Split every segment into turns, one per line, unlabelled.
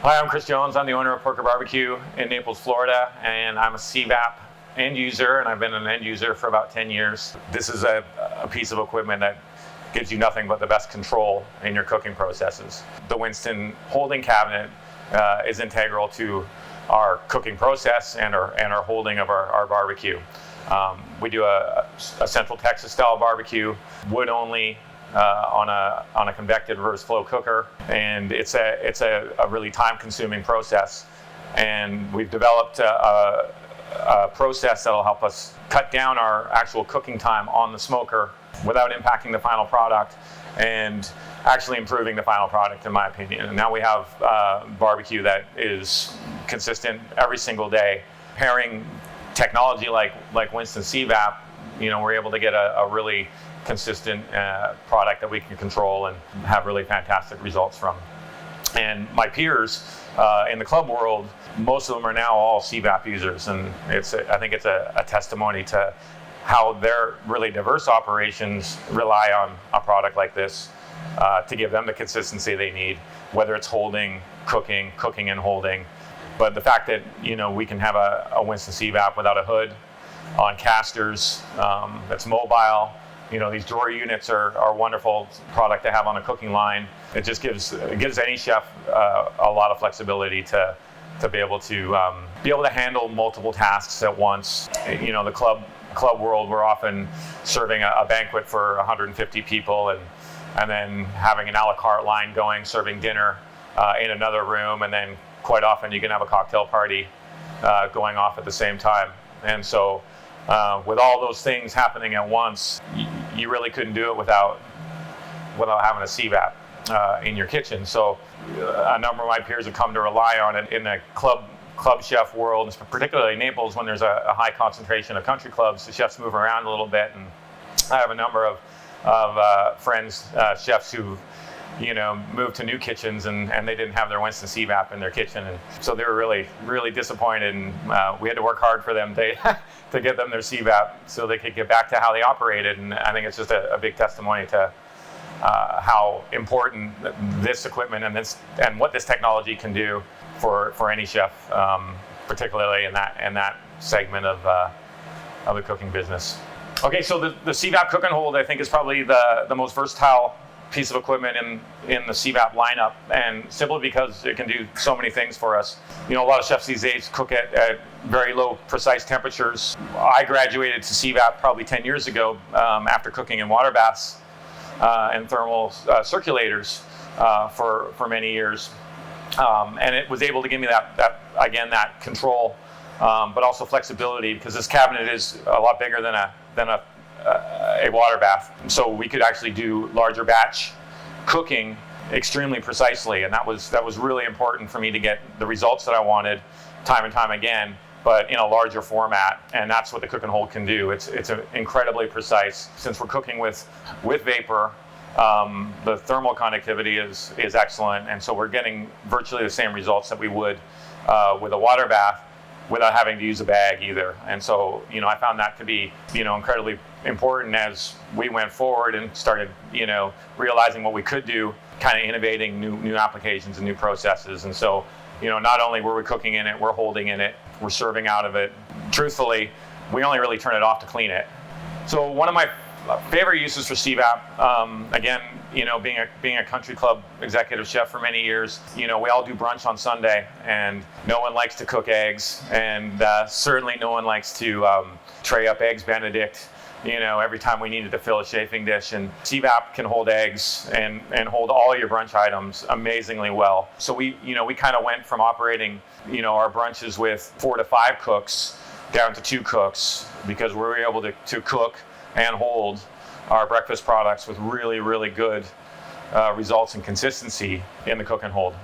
Hi, I'm Chris Jones. I'm the owner of Porker Barbecue in Naples, Florida, and I'm a CVap end user, and I've been an end user for about 10 years. This is a piece of equipment that gives you nothing but the best control in your cooking processes. The Winston holding cabinet is integral to our cooking process and our holding of our barbecue. We do a Central Texas style barbecue, wood only, on a convected reverse flow cooker, and it's a really time-consuming process. And we've developed a process that'll help us cut down our actual cooking time on the smoker without impacting the final product, and actually improving the final product, in my opinion. And now we have barbecue that is consistent every single day. Pairing technology like Winston CVap, we're able to get a really consistent product that we can control and have really fantastic results from. And my peers in the club world, most of them are now all CVap users, and I think it's a testimony to how their really diverse operations rely on a product like this to give them the consistency they need, whether it's holding, cooking and holding. But the fact that we can have a Winston CVap without a hood, on casters, that's mobile. These drawer units are a wonderful product to have on a cooking line. It just gives any chef a lot of flexibility to be able to handle multiple tasks at once. The club world, we're often serving a banquet for 150 people, and then having an a la carte line going, serving dinner in another room, and then quite often you can have a cocktail party going off at the same time. And so with all those things happening at once, you really couldn't do it without having a CVap in your kitchen. So a number of my peers have come to rely on it in the club chef world, particularly in Naples, when there's a high concentration of country clubs. The chefs move around a little bit, and I have a number of friends, chefs who moved to new kitchens and they didn't have their Winston CVap in their kitchen, and so they were really disappointed, and we had to work hard for them to get them their CVap so they could get back to how they operated. And I think it's just a big testimony to how important this equipment and what this technology can do for any chef, particularly in that segment of the cooking business. Okay, so the CVap cook and hold, I think, is probably the most versatile piece of equipment in the CVap lineup, and simply because it can do so many things for us. A lot of chefs these days cook at very low precise temperatures. I graduated to CVap probably 10 years ago after cooking in water baths and thermal circulators for many years, and it was able to give me that control, but also flexibility, because this cabinet is a lot bigger than a water bath. So we could actually do larger batch cooking extremely precisely, and that was really important for me to get the results that I wanted time and time again, but in a larger format. And that's what the cook and hold can do. It's incredibly precise. Since we're cooking with vapor, the thermal conductivity is excellent, and so we're getting virtually the same results that we would with a water bath, without having to use a bag either. And so, I found that to be, incredibly important as we went forward and started, realizing what we could do, kind of innovating new applications and new processes. And so, not only were we cooking in it, we're holding in it, we're serving out of it. Truthfully, we only really turn it off to clean it. So one of my favorite uses for CVap, again, being a country club executive chef for many years, we all do brunch on Sunday, and no one likes to cook eggs, and certainly no one likes to tray up eggs Benedict, every time we needed to fill a chafing dish. And CVap can hold eggs and hold all your brunch items amazingly well. So we kind of went from operating, our brunches with 4 to 5 cooks down to 2 cooks, because we were able to cook and hold our breakfast products with really, really good results and consistency in the cook and hold.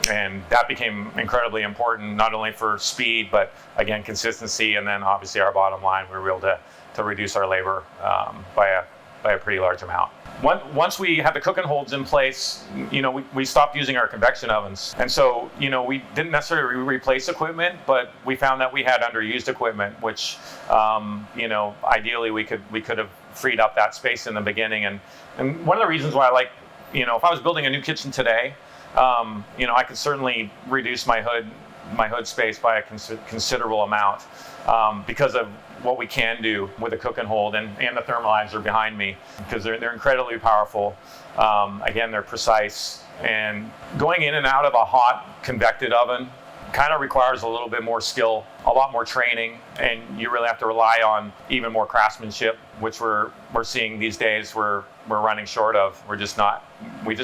And that became incredibly important, not only for speed, but again, consistency, and then obviously our bottom line. We were able to reduce our labor by a pretty large amount. Once we had the cook and holds in place, we stopped using our convection ovens. And so, we didn't necessarily replace equipment, but we found that we had underused equipment, which, ideally we could have freed up that space in the beginning. And one of the reasons why I like if I was building a new kitchen today, I could certainly reduce my hood space by a considerable amount because of what we can do with a cook and hold and the thermalizer behind me, because they're incredibly powerful. Again, they're precise, and going in and out of a hot convected oven kind of requires a little bit more skill, a lot more training, and you really have to rely on even more craftsmanship, which we're seeing these days we're running short of. We just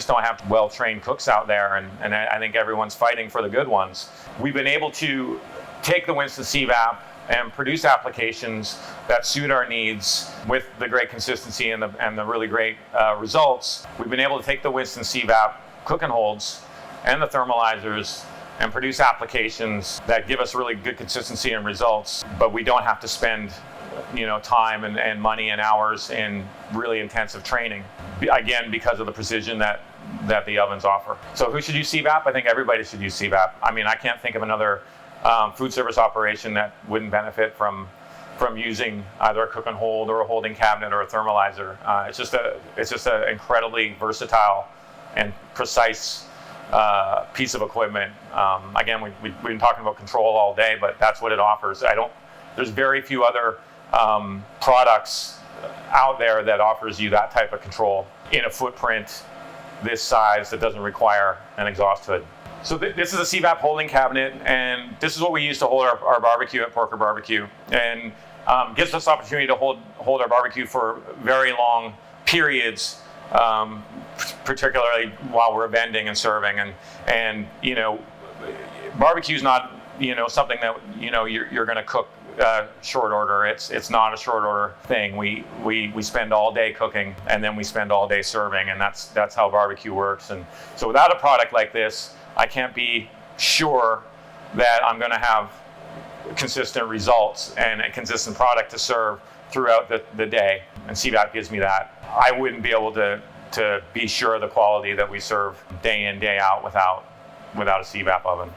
don't have well-trained cooks out there, and I think everyone's fighting for the good ones. We've been able to take the Winston CVap and produce applications that suit our needs with the great consistency and the really great results. We've been able to take the Winston CVap cook and holds and the thermalizers and produce applications that give us really good consistency and results, but we don't have to spend time and money and hours in really intensive training, again, because of the precision that the ovens offer. So who should use CVap? I think everybody should use CVap. I mean, I can't think of another food service operation that wouldn't benefit from using either a cook and hold or a holding cabinet or a thermalizer. It's just an incredibly versatile and precise piece of equipment. Again, we've been talking about control all day, but that's what it offers. There's very few other products out there that offers you that type of control in a footprint this size that doesn't require an exhaust hood. So this is a CVap holding cabinet, and this is what we use to hold our barbecue at Porker Barbecue, and gives us opportunity to hold our barbecue for very long periods, particularly while we're vending and serving. And barbecue is not something that you're going to cook short order. It's not a short order thing. We spend all day cooking, and then we spend all day serving, and that's how barbecue works. And so without a product like this, I can't be sure that I'm going to have consistent results and a consistent product to serve throughout the day. And CVap gives me that. I wouldn't be able to be sure of the quality that we serve day in, day out without a CVap oven.